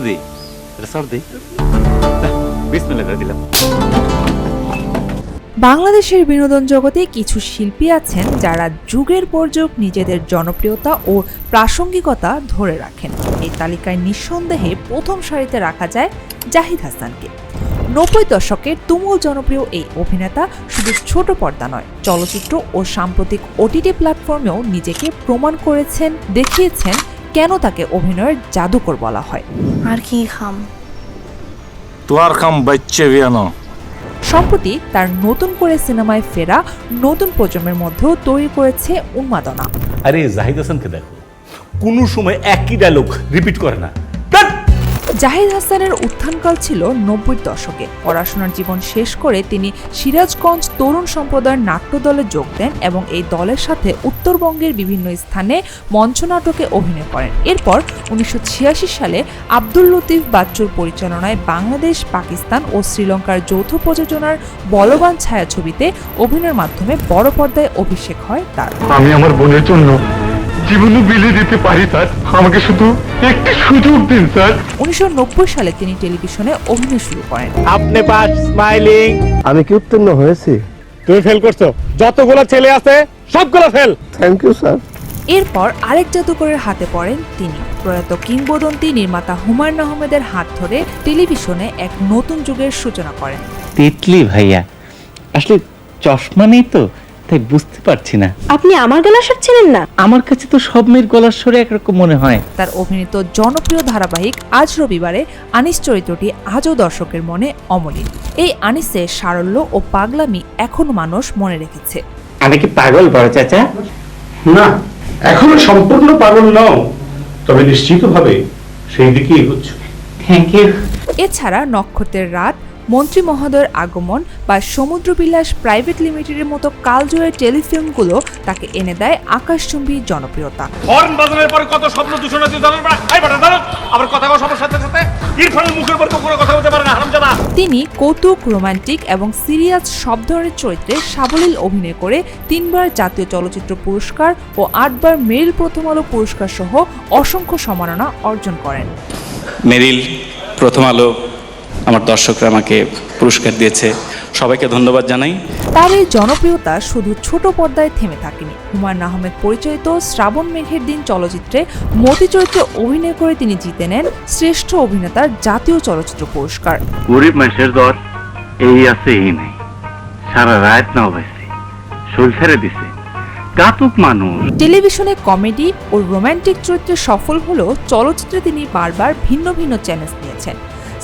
দি সর দি বিসমিল্লাহ করে দিলাম। বাংলাদেশের বিনোদন জগতে কিছু শিল্পী আছেন যারা যুগের পর যুগ নিজেদের জনপ্রিয়তা ও প্রাসঙ্গিকতা ধরে রাখেন। এই তালিকায় নিঃসন্দেহে প্রথম সারিতে রাখা যায় জাহিদ হাসানকে। 90 দশকের তুমুল জনপ্রিয় এই অভিনেতা শুধু ছোট পর্দা নয়, চলচ্চিত্র ও সাম্প্রতিক ওটিটি প্ল্যাটফর্মেও নিজেকে প্রমাণ করেছেন, দেখিয়েছেন কেন তাকে অভিনয়ের জাদুকর বলা হয়। আর কি খাম তোর খাম বাচ্চা বিয়ানো। সম্প্রতি তার নতুন করে সিনেমায় ফেরা নতুন প্রজন্মের মধ্যেও তৈরি করেছে উন্মাদনা। আরে জাহিদ হাসানকে দেখো, কোনো সময় একই ডায়লগ রিপিট করে না। জাহিদ হাসানের উত্থানকাল ছিল 90 দশকে। পড়াশোনার জীবন শেষ করে তিনি সিরাজগঞ্জ তরুণ সম্প্রদায়ের নাট্যদলে যোগ দেন এবং এই দলের সাথে উত্তরবঙ্গের বিভিন্ন স্থানে মঞ্চনাটকে অভিনয় করেন। এরপর 1986 সালে আব্দুল লতিফ বাচ্চুর পরিচালনায় বাংলাদেশ, পাকিস্তান ও শ্রীলঙ্কার যৌথ প্রযোজনার বলবান ছায়াছবিতে অভিনয়ের মাধ্যমে বড় পর্দায় অভিষেক হয় তার। আমি আমার বোনের জন্য জীবনে বিলিয়ে দিতে পারি স্যার, আমাকে শুধু একটি সুযোগ দিন স্যার। 1990 সালে তিনি টেলিভিশনে অভিনয় শুরু করেন। আপনি পাস স্মাইলিং। আমি কি উত্তীর্ণ হয়েছি? তুমি ফেল করছো, যতগুলো ছেলে আছে সবগুলো ফেল। Thank you sir. এরপর আরেক জাদুকরের হাতে পড়েন তিনি। প্রয়াত কিংবদন্তি নির্মাতা হুমায়ুন আহমেদের হাত ধরে টেলিভিশনে এক নতুন যুগের সূচনা করেন। তিতলি ভাইয়া, আসলে চশমা নেই তো তাই বুঝতে পারছি না। আপনি আমার গলার স্বর চেনেন না? আমার কাছে তো সব মেয়ের গলার স্বরে একরকম মনে হয়। তার অভিনীত জনপ্রিয় ধারাবাহিক আজ রবিবারে আনিস চরিত্রটি আজও দর্শকের মনে অমলিন। এই আনিসের সারল্য ও পাগলামি এখনো মানুষ মনে রেখেছে। আমি কি পাগল বড় চাচা? না, এখনো সম্পূর্ণ পাগল নও, তবে নিশ্চিতভাবে সেই দিকে এগোচ্ছ। Thank you. এছাড়া নক্ষত্রের রাত, মন্ত্রী মহোদয়ের আগমন বা সমুদ্রবিলাস প্রাইভেট লিমিটেডের মতো কালজয়ী টেলিফিল্মগুলো তাকে এনে দেয় আকাশচুম্বী জনপ্রিয়তা। হর্ন বাজানোর পরে কত স্বপ্ন দূষণ হচ্ছে জানেন না? আই বাটা জানো, আবার কথা কও সবার সাথে সাথে ইরফানের মুখের উপর কোনো কথা বলতে পারে না হারামজাদা। তিনি কৌতুক, রোমান্টিক এবং সিরিয়াস সব ধরনের চরিত্রে সাবলীল অভিনয় করে 3বার জাতীয় চলচ্চিত্র পুরস্কার ও 8বার মেরিল প্রথম আলো পুরস্কার সহ অসংখ্য সম্মাননা অর্জন করেন। মেরিল, প্রথম আলো, আমার দর্শকরা আমাকে পুরস্কার দিয়েছে, সবাইকে ধন্যবাদ জানাই। তার এই জনপ্রিয়তা শুধু ছোট পর্দায় থেমে থাকেনি। হুমায়ুন আহমেদ পরিচালিত শ্রাবণ মেঘের দিন চলচ্চিত্রে মতি চরিত্রে অভিনয় করে তিনি জিতে নেন শ্রেষ্ঠ অভিনেতার জাতীয় চলচ্চিত্র পুরস্কার। গরিব মানুষের দর এই আছে এই নেই, সারা রাত না হয়েছে শরীর ছেড়ে দিছে কাতুক মানুষ। টেলিভিশনে কমেডি ও রোমান্টিক চরিত্রে সফল হলেও চলচ্চিত্রে তিনি বারবার ভিন্ন ভিন্ন চ্যালেঞ্জ নিয়েছেন।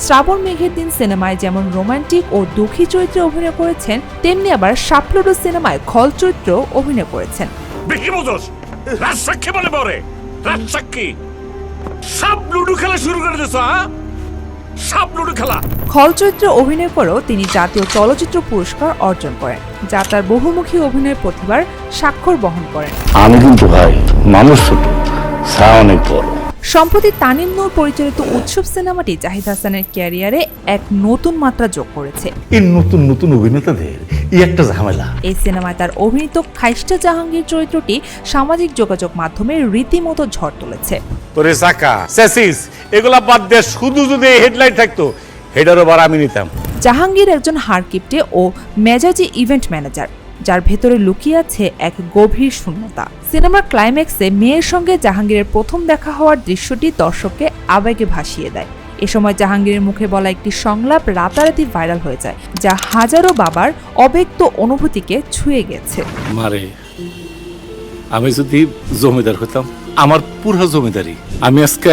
শ্রাবণ মেঘের দিন সিনেমায় যেমন রোমান্টিক ও দুঃখী চরিত্রে অভিনয় করেছেন, তেমনি আবার সাপলুডো সিনেমায় খল চরিত্র অভিনয় করেছেন। বেশি বোঝস, রাজসাক্ষী বলে পরে রাজসাক্ষী সাপ লুডু খেলা শুরু করে দিছো। হ্যাঁ, সাপ লুডু খেলা। খল চরিত্রে অভিনয় করেও তিনি জাতীয় চলচ্চিত্র পুরস্কার অর্জন করেন, যা তার বহুমুখী অভিনয় প্রতিভার স্বাক্ষর বহন করেন। আমি কিন্তু ভাই মানুষ ছোট, ছা অনেক বড়। সম্প্রতি তানিম নূর পরিচালিত উৎসব সিনেমাটি জাহিদ হাসানের ক্যারিয়ারে এক নতুন মাত্রা যোগ করেছে। এই নতুন নতুন অভিনেতাদের এই একটা ঝামেলা। এই সিনেমায় তার অভিনীত খাইস্টা জাহাঙ্গীর চরিত্রটি সামাজিক যোগাযোগ মাধ্যমে রীতিমতো ঝড় তুলেছে। ওরে সাকা সেসিস, এগুলা বাদ দে, শুধু যদি হেডলাইন থাকতো হেডারও বার আমি নিতাম। জাহাঙ্গীর একজন হারকিপ্টে ও মেজাজি ইভেন্ট ম্যানেজার, যার ভেতরে লুকিয়ে আছে এক গভীর শূন্যতা। সিনেমার ক্লাইম্যাক্সে মেয়ের সঙ্গে জাহাঙ্গীরের প্রথম দেখা হওয়ার দৃশ্যটি দর্শককে আবেগে ভাসিয়ে দেয়। এ সময় জাহাঙ্গীরের মুখে বলা একটি সংলাপ রাতারাতি ভাইরাল হয়ে যায়, যা হাজারো বাবার অব্যক্ত অনুভূতিকে ছুঁয়ে গেছে। মারে, আমি যদি জমিদার হতাম, আমার পুরো জমিদারি আমি আজকে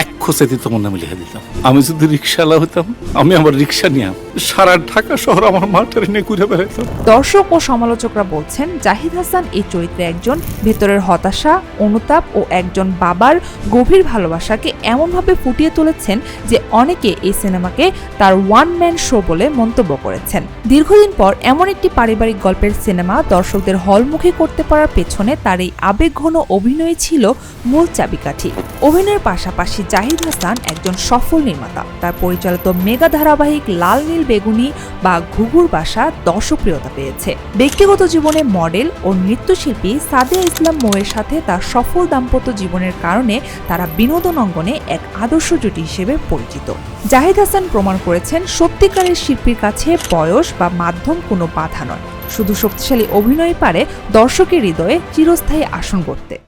এক খোঁচাতে তোমার নামে লিখে দিতাম। আমি যদি রিক্সাওয়ালা হতাম, আমি আমার রিক্সা নিয়ে সারা ঢাকা শহর আমার মাঠের নিয়ে ঘুরে বেড়াতাম। দর্শক ও সমালোচকরা বলছেন জাহিদ হাসান এই চরিত্রে একজন ভেতরের হতাশা, অনুতাপ ও একজন বাবার গভীর ভালোবাসাকে এমনভাবে ফুটিয়ে তুলেছেন যে অনেকে এই সিনেমাকে তার ওয়ান ম্যান শো বলে মন্তব্য করেছেন। দীর্ঘদিন পর এমন একটি পারিবারিক গল্পের সিনেমা দর্শকদের হলমুখী করতে পারার পেছনে তার এই আবেগঘন অভিনয় ছিল মূল চাবিকাঠি। অভিনয়ের পাশাপাশি জাহিদ হাসান একজন সফল নির্মাতা। তার পরিচালিত মেগা ধারাবাহিক লাল নীল বেগুনি বা ঘুঘুর বাসা দর্শকপ্রিয়তা পেয়েছে। ব্যক্তিগত জীবনে মডেল ও নৃত্যশিল্পী সাদিয়া ইসলাম মৌয়ের সাথে তার সফল দাম্পত্য জীবনের কারণে তারা বিনোদন অঙ্গনে এক আদর্শ জুটি হিসেবে পরিচিত। জাহিদ হাসান প্রমাণ করেছেন, সত্যিকারের শিল্পীর কাছে বয়স বা মাধ্যম কোনো বাধা নয়, শুধু শক্তিশালী অভিনয় পারে দর্শকের হৃদয়ে চিরস্থায়ী আসন গড়তে।